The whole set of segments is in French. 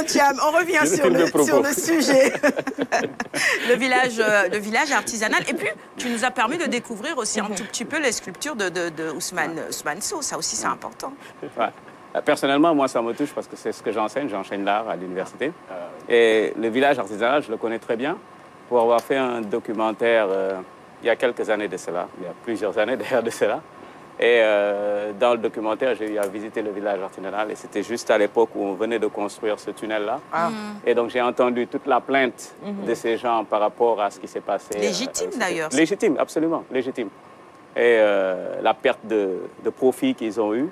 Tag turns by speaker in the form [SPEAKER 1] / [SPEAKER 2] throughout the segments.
[SPEAKER 1] Thiam, on revient sur le sujet. le village artisanal. Et puis, tu nous as permis de découvrir aussi un tout petit peu les sculptures de Ousmane Sow. Ça aussi, c'est important.
[SPEAKER 2] Ouais. Personnellement, moi, ça me touche parce que c'est ce que j'enseigne. J'enseigne l'art à l'université. Et le village artisanal, je le connais très bien pour avoir fait un documentaire il y a quelques années de cela. Il y a plusieurs années d'ailleurs de cela. Et dans le documentaire, j'ai eu à visiter le village artisanal et c'était juste à l'époque où on venait de construire ce tunnel-là. Et donc j'ai entendu toute la plainte de ces gens par rapport à ce qui s'est passé.
[SPEAKER 1] Légitime d'ailleurs.
[SPEAKER 2] Légitime, absolument, légitime. Et la perte de profit qu'ils ont eue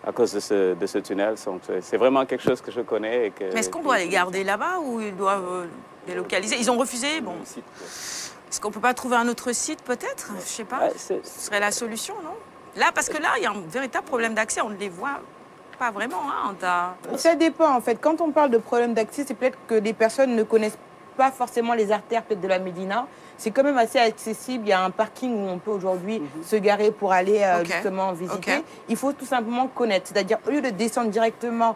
[SPEAKER 2] à cause de ce tunnel. C'est vraiment quelque chose que je connais.
[SPEAKER 1] Mais est-ce qu'on doit les garder là-bas ou ils doivent délocaliser? Ils ont refusé, bon. Est-ce qu'on ne peut pas trouver un autre site peut-être? Je ne sais pas. Ce serait la solution, non? Là, parce que là, il y a un véritable problème d'accès. On ne les voit pas vraiment.
[SPEAKER 3] Ça dépend, en fait. Quand on parle de problème d'accès, c'est peut-être que des personnes ne connaissent pas forcément les artères peut-être de la Médina. C'est quand même assez accessible. Il y a un parking où on peut aujourd'hui se garer pour aller justement visiter. Il faut tout simplement connaître. C'est-à-dire, au lieu de descendre directement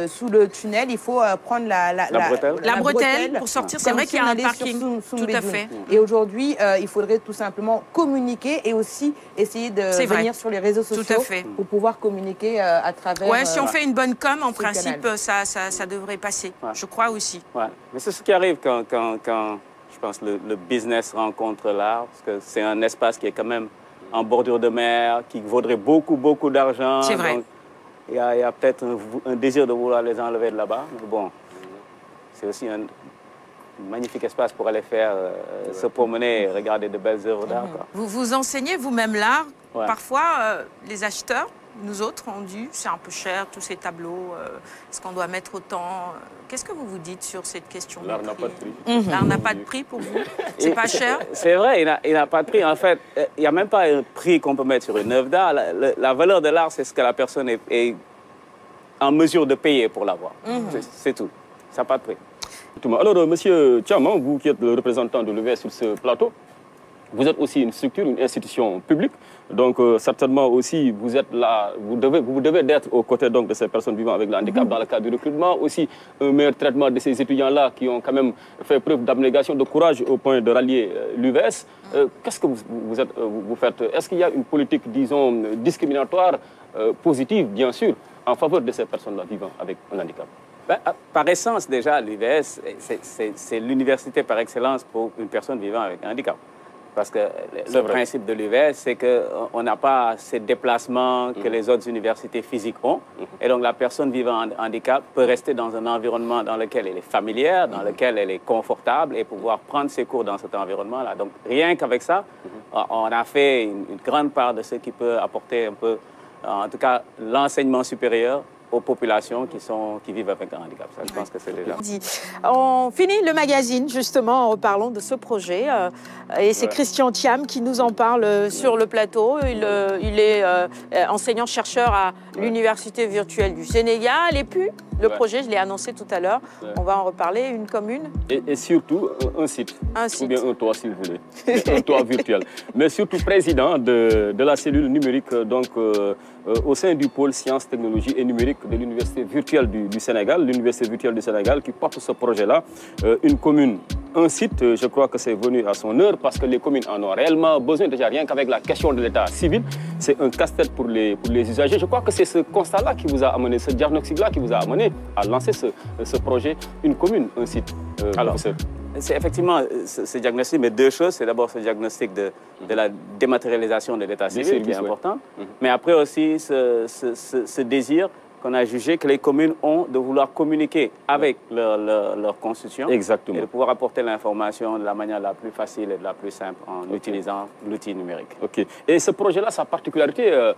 [SPEAKER 3] sous le tunnel, il faut prendre la
[SPEAKER 1] bretelle pour sortir. C'est vrai qu'il y a un parking. Tout à fait.
[SPEAKER 3] Et aujourd'hui, il faudrait tout simplement communiquer et aussi essayer de venir sur les réseaux sociaux pour pouvoir communiquer à travers...
[SPEAKER 1] Ouais, si on fait une bonne com, en principe, ça devrait passer. Je crois aussi.
[SPEAKER 2] Ouais. Mais c'est ce qui arrive quand je pense, le business rencontre l'art, parce que c'est un espace qui est quand même en bordure de mer, qui vaudrait beaucoup, beaucoup d'argent.
[SPEAKER 1] C'est vrai.
[SPEAKER 2] Il y a peut-être un désir de vouloir les enlever de là-bas. Mais bon, c'est aussi un magnifique espace pour aller se promener, regarder de belles œuvres d'art.
[SPEAKER 1] Vous enseignez vous-même l'art. Parfois, les acheteurs, nous autres, ont dit, c'est un peu cher, tous ces tableaux, est-ce qu'on doit mettre autant? Qu'est-ce que vous vous dites sur cette question?
[SPEAKER 4] L'art n'a pas de prix.
[SPEAKER 1] L'art n'a pas de prix pour vous? C'est pas cher?
[SPEAKER 2] C'est vrai, il n'a pas de prix. En fait, il n'y a même pas un prix qu'on peut mettre sur une œuvre d'art. La valeur de l'art, c'est ce que la personne est en mesure de payer pour l'avoir. C'est tout. Ça n'a pas de prix.
[SPEAKER 4] Alors, monsieur Thiam, vous qui êtes le représentant de l'UVS sur ce plateau, vous êtes aussi une structure, une institution publique. Donc, certainement aussi, vous êtes là, vous devez être aux côtés donc, de ces personnes vivant avec le handicap dans le cadre du recrutement. Aussi, un meilleur traitement de ces étudiants-là qui ont quand même fait preuve d'abnégation, de courage au point de rallier l'UVS. Qu'est-ce que vous faites? Est-ce qu'il y a une politique, disons, discriminatoire, positive, bien sûr, en faveur de ces personnes-là vivant avec un handicap?
[SPEAKER 2] Par essence, déjà, l'UVS, c'est l'université par excellence pour une personne vivant avec un handicap. Parce que le principe de l'UVS, c'est qu'on n'a pas ces déplacements que les autres universités physiques ont. Et donc, la personne vivant en handicap peut rester dans un environnement dans lequel elle est familière, dans lequel elle est confortable et pouvoir prendre ses cours dans cet environnement-là. Donc, rien qu'avec ça, on a fait une grande part de ce qui peut apporter un peu, en tout cas, l'enseignement supérieur aux populations qui vivent avec un handicap. Ça, je pense que c'est déjà...
[SPEAKER 1] On finit le magazine, justement, en reparlant de ce projet. Et c'est Christian Thiam qui nous en parle sur le plateau. Il est enseignant-chercheur à l'Université virtuelle du Sénégal. Et puis, le projet, je l'ai annoncé tout à l'heure, on va en reparler, une commune.
[SPEAKER 4] Et surtout, un site.
[SPEAKER 1] Un site.
[SPEAKER 4] Ou bien un toit, si vous voulez. Un toit virtuel. Mais surtout président de la cellule numérique, donc, au sein du pôle sciences, technologies et numérique de l'Université virtuelle du Sénégal, l'Université virtuelle du Sénégal, qui porte ce projet-là. Une commune, un site, je crois que c'est venu à son heure, parce que les communes en ont réellement besoin, déjà rien qu'avec la question de l'état civil. C'est un casse-tête pour les usagers. Je crois que c'est ce constat-là qui vous a amené, ce diagnostic-là qui vous a amené à lancer ce projet, une commune, un site.
[SPEAKER 2] Alors, c'est effectivement ce diagnostic, mais deux choses. C'est d'abord ce diagnostic de la dématérialisation de l'état civil qui est important, mais après aussi ce désir qu'on a jugé que les communes ont de vouloir communiquer avec leur constitution.
[SPEAKER 4] Exactement.
[SPEAKER 2] Et de pouvoir apporter l'information de la manière la plus facile et de la plus simple en utilisant l'outil numérique.
[SPEAKER 4] OK. Et ce projet-là, sa particularité,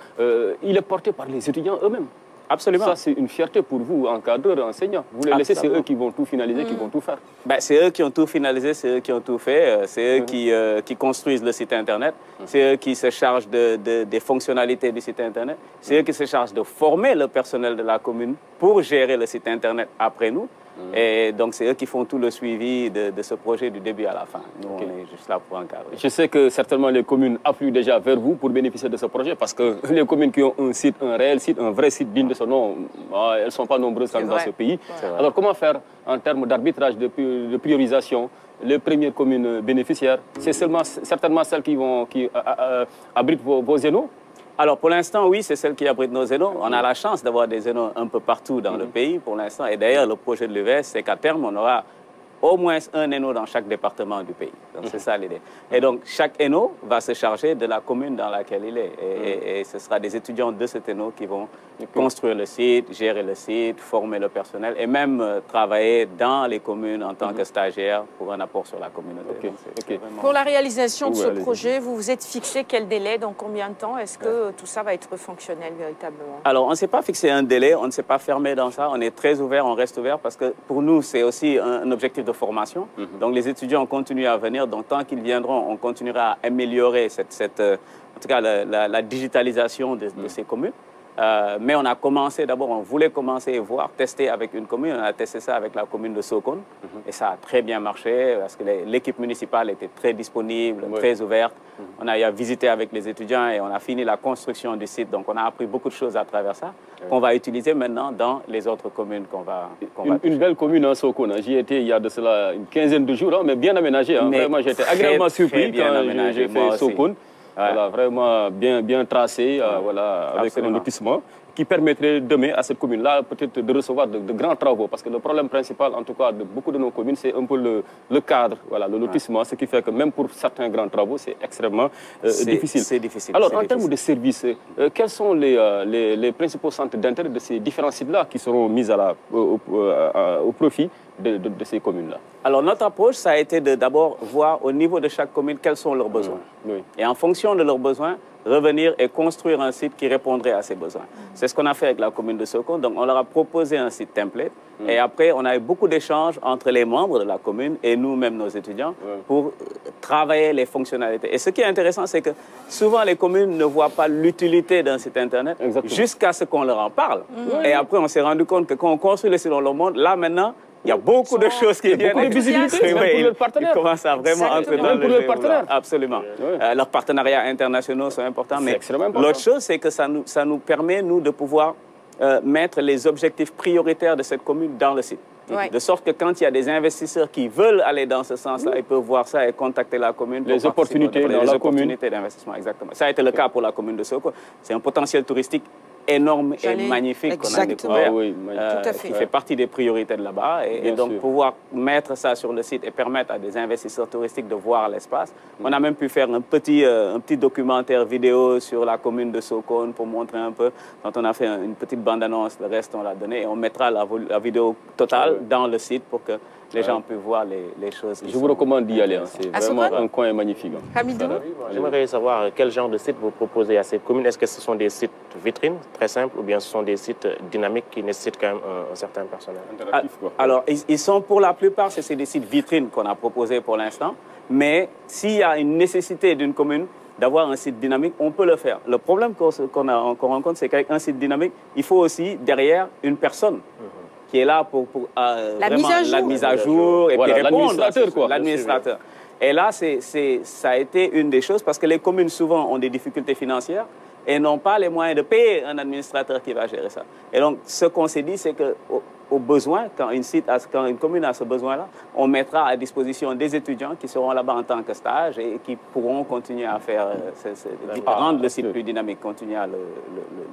[SPEAKER 4] il est porté par les étudiants eux-mêmes.
[SPEAKER 2] Absolument.
[SPEAKER 4] Ça, c'est une fierté pour vous, encadreurs, enseignants. Vous les laissez, c'est eux qui vont tout finaliser, qui vont tout faire.
[SPEAKER 2] C'est eux qui ont tout finalisé, c'est eux qui ont tout fait, c'est eux qui construisent le site Internet, c'est eux qui se chargent des fonctionnalités du site Internet, c'est eux qui se chargent de former le personnel de la commune pour gérer le site Internet après nous. Et donc, c'est eux qui font tout le suivi de ce projet du début à la fin. Nous, on est juste là pour encadrer.
[SPEAKER 4] Je sais que certainement les communes affluent déjà vers vous pour bénéficier de ce projet parce que les communes qui ont un site, un réel site, un vrai site digne de son nom, elles ne sont pas nombreuses dans ce pays. Alors, comment faire en termes d'arbitrage, de priorisation? Les premières communes bénéficiaires, c'est certainement celles qui abritent vos zénos?
[SPEAKER 2] Alors, pour l'instant, oui, c'est celle qui abrite nos zénos. On a la chance d'avoir des zénos un peu partout dans le pays pour l'instant. Et d'ailleurs, le projet de l'UVS, c'est qu'à terme, on aura au moins un ENO dans chaque département du pays. Donc, c'est ça l'idée. Et donc, chaque ENO va se charger de la commune dans laquelle il est. Et ce sera des étudiants de cet ENO qui vont construire le site, gérer le site, former le personnel et même travailler dans les communes en tant que stagiaires pour un apport sur la communauté.
[SPEAKER 1] Vraiment... Pour la réalisation de ce projet, vous vous êtes fixé quel délai, dans combien de temps? Est-ce que tout ça va être fonctionnel véritablement?
[SPEAKER 2] Alors, on ne s'est pas fixé un délai, on ne s'est pas fermé dans ça. On est très ouvert, on reste ouvert parce que pour nous, c'est aussi un objectif de formation. Donc, les étudiants continuent à venir. Donc, tant qu'ils viendront, on continuera à améliorer en tout cas, la digitalisation de ces communes. Mais on a commencé, d'abord, on voulait commencer et voir, tester avec une commune. On a testé ça avec la commune de Sokone. Et ça a très bien marché parce que l'équipe municipale était très disponible, très ouverte. On a visité avec les étudiants et on a fini la construction du site. Donc, on a appris beaucoup de choses à travers ça qu'on va utiliser maintenant dans les autres communes qu'on va
[SPEAKER 4] une belle commune, hein, Sokone. J'y étais il y a de cela une quinzaine de jours, hein, mais bien aménagé. Hein. Vraiment, j'ai été agréablement surpris quand j'ai fait Sokone. Voilà, vraiment bien tracé, voilà, avec un lotissement qui permettrait demain à cette commune-là peut-être de recevoir de grands travaux. Parce que le problème principal, en tout cas, de beaucoup de nos communes, c'est un peu le cadre, voilà, le lotissement, ce qui fait que même pour certains grands travaux, c'est extrêmement difficile.
[SPEAKER 2] C'est difficile.
[SPEAKER 4] Alors, en termes de services, quels sont les principaux centres d'intérêt de ces différents sites-là qui seront mis au profit de ces communes-là?
[SPEAKER 2] Alors, notre approche, ça a été de d'abord voir au niveau de chaque commune quels sont leurs besoins. Et en fonction de leurs besoins, revenir et construire un site qui répondrait à ces besoins. C'est ce qu'on a fait avec la commune de Sokone. Donc, on leur a proposé un site template. Et après, on a eu beaucoup d'échanges entre les membres de la commune et nous-mêmes, nos étudiants, pour travailler les fonctionnalités. Et ce qui est intéressant, c'est que souvent, les communes ne voient pas l'utilité d'un site Internet jusqu'à ce qu'on leur en parle. Et après, on s'est rendu compte que quand on construit le site dans le monde, là, maintenant, il y a beaucoup de choses qui viennent.
[SPEAKER 4] Beaucoup de visibilité pour leurs partenaires.
[SPEAKER 2] Ils commencent à vraiment entrer dans
[SPEAKER 4] le jeu.
[SPEAKER 2] Absolument. Leurs partenariats internationaux sont importants. Mais l'autre chose, c'est que ça nous permet, nous, de pouvoir mettre les objectifs prioritaires de cette commune dans le site. De sorte que quand il y a des investisseurs qui veulent aller dans ce sens-là, ils peuvent voir ça et contacter la commune.
[SPEAKER 4] Les opportunités dans la commune.
[SPEAKER 2] D'investissement, exactement. Ça a été le cas pour la commune de Sokone. C'est un potentiel touristique énorme et magnifique qu'on a découvert, qui fait partie des priorités de là-bas. Et donc, pouvoir mettre ça sur le site et permettre à des investisseurs touristiques de voir l'espace. On a même pu faire un petit documentaire vidéo sur la commune de Sokone pour montrer un peu. Quand on a fait une petite bande-annonce, le reste, on l'a donné. Et on mettra la vidéo totale dans le site pour que les gens puissent voir les choses.
[SPEAKER 4] Je vous recommande d'y aller. C'est vraiment un coin magnifique.
[SPEAKER 1] Hamidou,
[SPEAKER 5] j'aimerais savoir quel genre de site vous proposez à cette commune. Est-ce que ce sont des sites vitrines, très simples, ou bien ce sont des sites dynamiques qui nécessitent quand même un certain personnel?
[SPEAKER 2] Alors, ils sont pour la plupart, c'est des sites vitrines qu'on a proposés pour l'instant. Mais s'il y a une nécessité d'une commune d'avoir un site dynamique, on peut le faire. Le problème qu'on rencontre, c'est qu'avec un site dynamique, il faut aussi derrière une personne qui est là pour
[SPEAKER 1] la mise à jour
[SPEAKER 2] et puis répondre.
[SPEAKER 4] L'administrateur.
[SPEAKER 2] Et là, ça a été une des choses parce que les communes souvent ont des difficultés financières et n'ont pas les moyens de payer un administrateur qui va gérer ça. Et donc, ce qu'on s'est dit, c'est qu'au besoin, quand une commune a ce besoin-là, on mettra à disposition des étudiants qui seront là-bas en tant que stage et qui pourront continuer à faire, rendre le site plus dynamique, continuer à le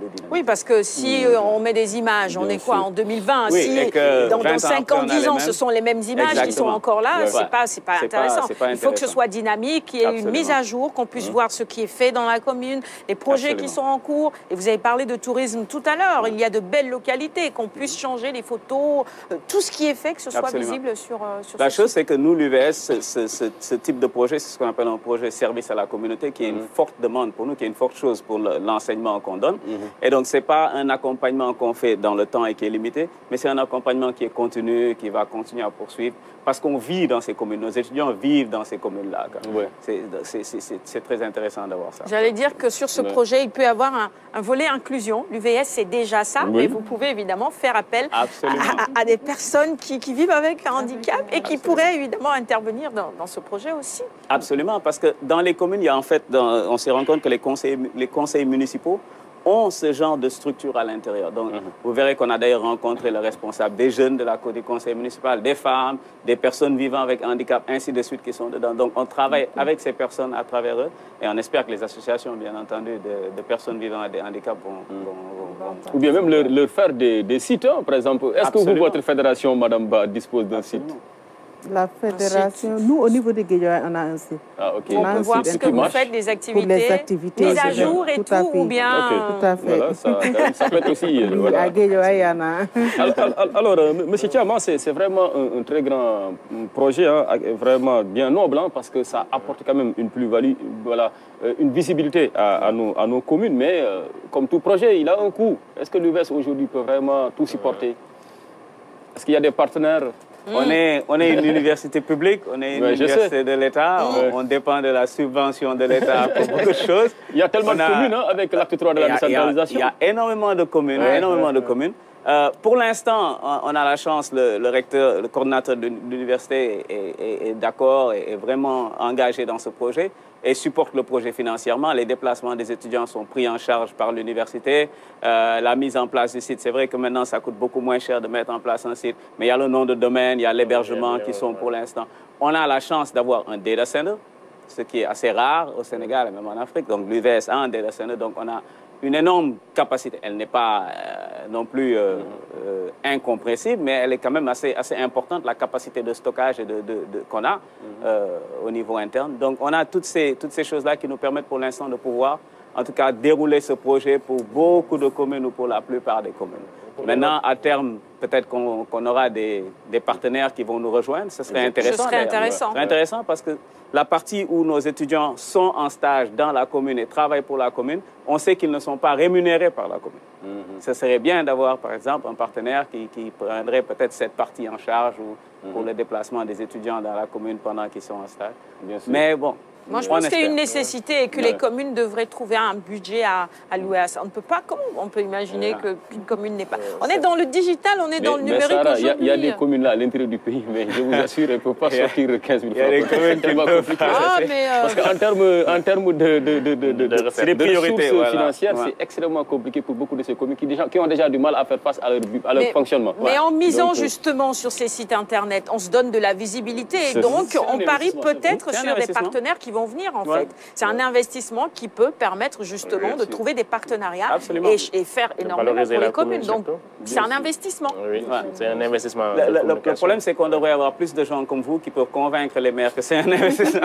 [SPEAKER 2] dynamiser.
[SPEAKER 1] Oui, parce que si on met des images, on est quoi, en 2020, si dans 5 ans, 10 ans, ce sont les mêmes images qui sont encore là, c'est pas intéressant. Il faut que ce soit dynamique, qu'il y ait une mise à jour, qu'on puisse voir ce qui est fait dans la commune, les projets qui sont en cours. Et vous avez parlé de tourisme tout à l'heure. Il y a de belles localités, qu'on puisse changer les photos, tout ce qui est fait, que ce soit visible sur
[SPEAKER 2] la chose, c'est que nous, l'UVS, ce type de projet, c'est ce qu'on appelle un projet service à la communauté, qui est une forte demande pour nous, qui est une forte chose pour l'enseignement qu'on donne. Et donc, ce n'est pas un accompagnement qu'on fait dans le temps et qui est limité, mais c'est un accompagnement qui est continu, qui va continuer à poursuivre, parce qu'on vit dans ces communes. Nos étudiants vivent dans ces communes-là. C'est très intéressant d'avoir ça.
[SPEAKER 1] J'allais dire que sur ce projet, il peut y avoir un volet inclusion. L'UVS, c'est déjà ça, mais vous pouvez évidemment faire appel à à des personnes qui vivent avec un handicap et qui pourraient évidemment intervenir dans ce projet aussi.
[SPEAKER 2] Absolument, parce que dans les communes, il y a en fait, on se rend compte que les conseils municipaux ont ce genre de structure à l'intérieur. Donc, vous verrez qu'on a d'ailleurs rencontré le responsable des jeunes de la côté du conseil municipal, des femmes, des personnes vivant avec handicap, ainsi de suite, qui sont dedans. Donc, on travaille avec ces personnes à travers eux et on espère que les associations, bien entendu, de personnes vivant avec des handicaps vont...
[SPEAKER 4] Ou bien même leur faire des sites, hein, par exemple. Est-ce que vous, votre fédération, Madame Ba, dispose d'un site?
[SPEAKER 6] La fédération, nous, au niveau de Guédiawaye, on a un site.
[SPEAKER 1] Ah, okay. On peut voir ce que vous faites, des activités, mise à jour et tout, ou bien...
[SPEAKER 6] Tout à fait.
[SPEAKER 4] Voilà, ça peut être aussi...
[SPEAKER 6] Voilà. À Guédiawaye, il y en a.
[SPEAKER 4] Alors, M. Thiaman, c'est vraiment un très grand projet, hein, vraiment bien noble, hein, parce que ça apporte quand même une plus-value, voilà, une visibilité à nos communes, mais comme tout projet, il a un coût. Est-ce que l'UVS aujourd'hui peut vraiment tout supporter? Est-ce qu'il y a des partenaires?
[SPEAKER 2] On est une université publique, on est une université de l'État, on dépend de la subvention de l'État pour beaucoup de choses.
[SPEAKER 4] Il y a tellement de communes hein, avec l'acte 3 de la décentralisation.
[SPEAKER 2] Il y a énormément de communes, Pour l'instant, on a la chance, le recteur, le coordinateur de l'université est d'accord et est vraiment engagé dans ce projet et supporte le projet financièrement. Les déplacements des étudiants sont pris en charge par l'université. La mise en place du site, c'est vrai que maintenant, ça coûte beaucoup moins cher de mettre en place un site, mais il y a le nom de domaine, il y a l'hébergement qui sont pour l'instant. On a la chance d'avoir un data center, ce qui est assez rare au Sénégal et même en Afrique. Donc l'UVS a un data center, donc on a une énorme capacité. Elle n'est pas non plus incompressible, mais elle est quand même assez importante, la capacité de stockage qu'on a au niveau interne. Donc on a toutes ces choses-là qui nous permettent pour l'instant de pouvoir, en tout cas, dérouler ce projet pour beaucoup de communes ou pour la plupart des communes. Maintenant, à terme, peut-être qu'on aura des partenaires qui vont nous rejoindre. Ce serait intéressant.
[SPEAKER 1] Ce serait intéressant.
[SPEAKER 2] Ce serait intéressant parce que la partie où nos étudiants sont en stage dans la commune et travaillent pour la commune, on sait qu'ils ne sont pas rémunérés par la commune. Ce serait bien d'avoir, par exemple, un partenaire qui prendrait peut-être cette partie en charge ou pour le déplacement des étudiants dans la commune pendant qu'ils sont en stage.
[SPEAKER 4] Bien sûr.
[SPEAKER 2] Mais bon,
[SPEAKER 1] moi, je pense qu'il y a une nécessité et que les communes devraient trouver un budget à louer à ça. On ne peut pas, comment on peut imaginer qu'une commune n'est pas... On est dans le digital, on est dans le numérique aujourd'hui.
[SPEAKER 4] Il y a des communes là à l'intérieur du pays, mais je vous assure, elles ne peuvent pas sortir 15 000 francs.
[SPEAKER 2] Il y a des communes qui peuvent...
[SPEAKER 4] Parce qu'en termes de ressources financières, c'est extrêmement compliqué pour beaucoup de ces communes qui ont déjà du mal à faire face à leur fonctionnement.
[SPEAKER 1] Mais en misant justement sur ces sites Internet, on se donne de la visibilité et donc on parie peut-être sur des partenaires qui vont venir en fait. C'est un investissement qui peut permettre justement de trouver des partenariats et faire énormément pour les communes. Donc c'est un investissement.
[SPEAKER 5] Oui, c'est un investissement.
[SPEAKER 2] Le problème, c'est qu'on devrait avoir plus de gens comme vous qui peuvent convaincre les maires que c'est un investissement.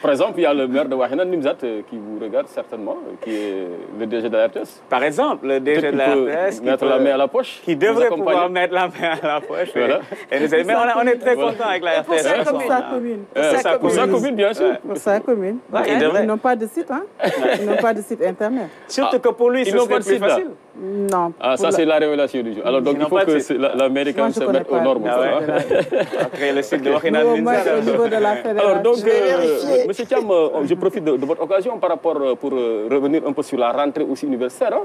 [SPEAKER 4] Par exemple, il y a le maire de Wahina Nimzat qui vous regarde certainement, qui est le DG de la RTS.
[SPEAKER 2] Par exemple, le DG de la RTS
[SPEAKER 4] mettre la main à la poche.
[SPEAKER 2] Qui devrait pouvoir mettre la main à la poche. Voilà. Mais on est très content avec la RTS.
[SPEAKER 6] Pour sa commune.
[SPEAKER 4] Pour sa commune, bien sûr.
[SPEAKER 6] Pour sa commune. Ils n'ont pas de site, hein? Ils n'ont pas de site Internet.
[SPEAKER 2] Surtout que pour lui, ce serait plus facile.
[SPEAKER 6] Non.
[SPEAKER 4] Ah, ça, c'est la révélation du jour. Alors, donc, il faut que la mairie quand même se mette aux normes.
[SPEAKER 2] Après, le site de Wahina Nimzat.
[SPEAKER 6] Au niveau de la fédération.
[SPEAKER 4] Alors, donc, M. Thiam, je profite de votre occasion pour revenir un peu sur la rentrée aussi universitaire.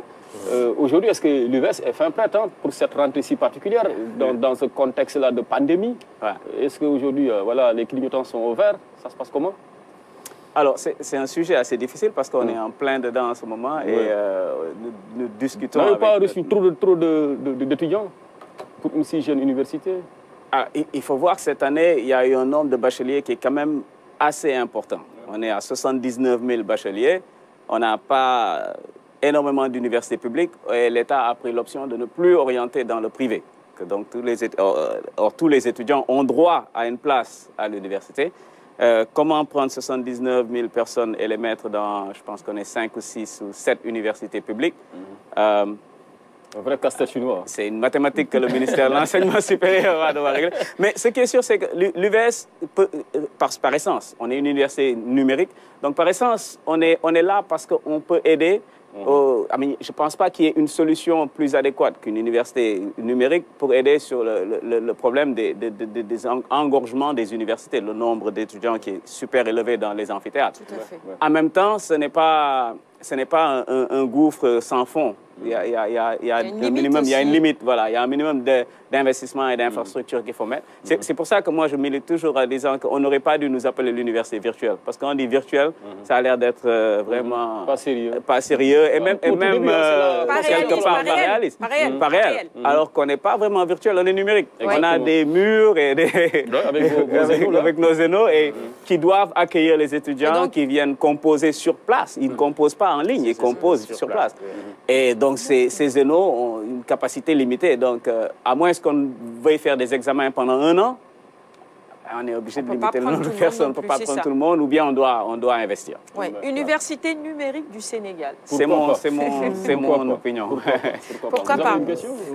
[SPEAKER 4] Aujourd'hui, est-ce que l'UVS est fin prête pour cette rentrée si particulière dans ce contexte-là de pandémie? Est-ce qu'aujourd'hui, voilà, les clignotants sont ouverts? Ça se passe comment?
[SPEAKER 2] Alors, c'est un sujet assez difficile parce qu'on est en plein dedans en ce moment et nous discutons.
[SPEAKER 4] Vous n'avez pas reçu trop d'étudiants pour une si jeune université?
[SPEAKER 2] Il faut voir que cette année, il y a eu un nombre de bacheliers qui est quand même assez important. On est à 79 000 bacheliers. On n'a pas énormément d'universités publiques et l'État a pris l'option de ne plus orienter dans le privé. Donc, tous les étudiants ont droit à une place à l'université. Comment prendre 79 000 personnes et les mettre dans, je pense qu'on est 5 ou 6 ou 7 universités publiques.
[SPEAKER 4] Un vrai casse-tête chinois.
[SPEAKER 2] C'est une mathématique que le ministère de l'Enseignement supérieur va devoir régler. Mais ce qui est sûr, c'est que l'UVS, par essence, on est une université numérique. Donc, par essence, on est là parce qu'on peut aider. Je ne pense pas qu'il y ait une solution plus adéquate qu'une université numérique pour aider sur le problème des engorgements des universités, le nombre d'étudiants qui est super élevé dans les amphithéâtres.
[SPEAKER 1] Tout à fait.
[SPEAKER 2] En même temps, ce n'est pas un gouffre sans fond Il y a un minimum, il y a une limite, voilà. Il y a un minimum d'investissement et d'infrastructures qu'il faut mettre. C'est pour ça que moi, je milite toujours en disant qu'on n'aurait pas dû nous appeler l'université virtuelle. Parce qu'on dit virtuel, ça a l'air d'être vraiment...
[SPEAKER 4] Pas sérieux.
[SPEAKER 2] Pas sérieux et même quelque part pas réel. Alors qu'on n'est pas vraiment virtuel, on est numérique. On a des murs et avec nos zénos et qui doivent accueillir les étudiants qui viennent composer sur place. Ils ne composent pas en ligne, ils composent sur place. Et donc, ces zénos ont une capacité limitée. Donc, à moins qu'on veuille faire des examens pendant 1 an, on est obligé de limiter le nombre de personnes. On ne peut pas prendre tout le monde ou bien on doit investir.
[SPEAKER 1] Ouais. Université numérique du Sénégal.
[SPEAKER 2] C'est mon opinion.
[SPEAKER 1] Pourquoi pas?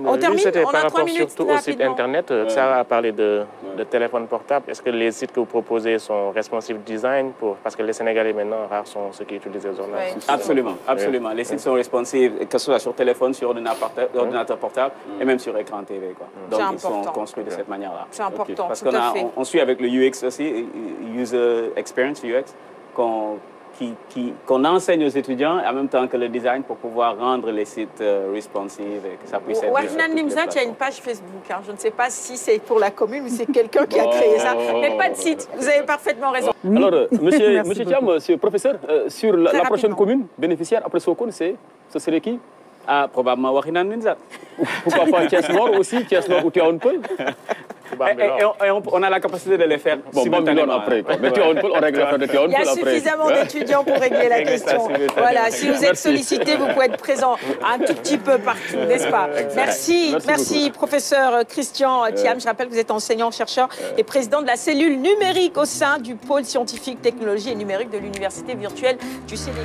[SPEAKER 1] On termine,
[SPEAKER 5] c'était
[SPEAKER 1] on
[SPEAKER 5] par
[SPEAKER 1] a 3
[SPEAKER 5] rapport
[SPEAKER 1] minutes
[SPEAKER 5] surtout au site internet. Ça a parlé de téléphone portable. Est-ce que les sites que vous proposez sont responsive design parce que les Sénégalais maintenant, rares sont ceux qui utilisent les ordinateurs?
[SPEAKER 2] Absolument, absolument. Les sites sont responsive, que ce soit sur téléphone, sur ordinateur portable et même sur écran TV. Donc ils sont construits de cette manière-là.
[SPEAKER 1] C'est important,
[SPEAKER 2] parce
[SPEAKER 1] qu'on
[SPEAKER 2] suit avec le UX aussi, User Experience, UX, qu'on enseigne aux étudiants en même temps que le design pour pouvoir rendre les sites responsive et que ça puisse être...
[SPEAKER 1] Wahnan Nimzat, il y a une page Facebook. Hein. Je ne sais pas si c'est pour la commune ou c'est quelqu'un qui a créé ça. Mais pas de site. Vous avez parfaitement raison.
[SPEAKER 4] Alors, monsieur Thiam, monsieur le professeur, sur la prochaine commune bénéficiaire après Sokone, ce serait qui?
[SPEAKER 2] Ah, probablement Wahnan Nimzat.
[SPEAKER 4] Pourquoi pas Thiès Nord aussi, Thiès Nord ou Tivaouane Peulh?
[SPEAKER 2] Et on a la capacité de les faire simultanément.
[SPEAKER 4] Après. Mais Tivaouane Peulh, on règle l'affaire de Tivaouane Peulh après.
[SPEAKER 1] Il y a suffisamment d'étudiants pour régler la question. Voilà, si vous êtes sollicité, vous pouvez être présent un tout petit peu partout, n'est-ce pas? Merci professeur Christian Thiam. Je rappelle que vous êtes enseignant-chercheur et président de la cellule numérique au sein du pôle scientifique, technologie et numérique de l'Université virtuelle du Sénégal.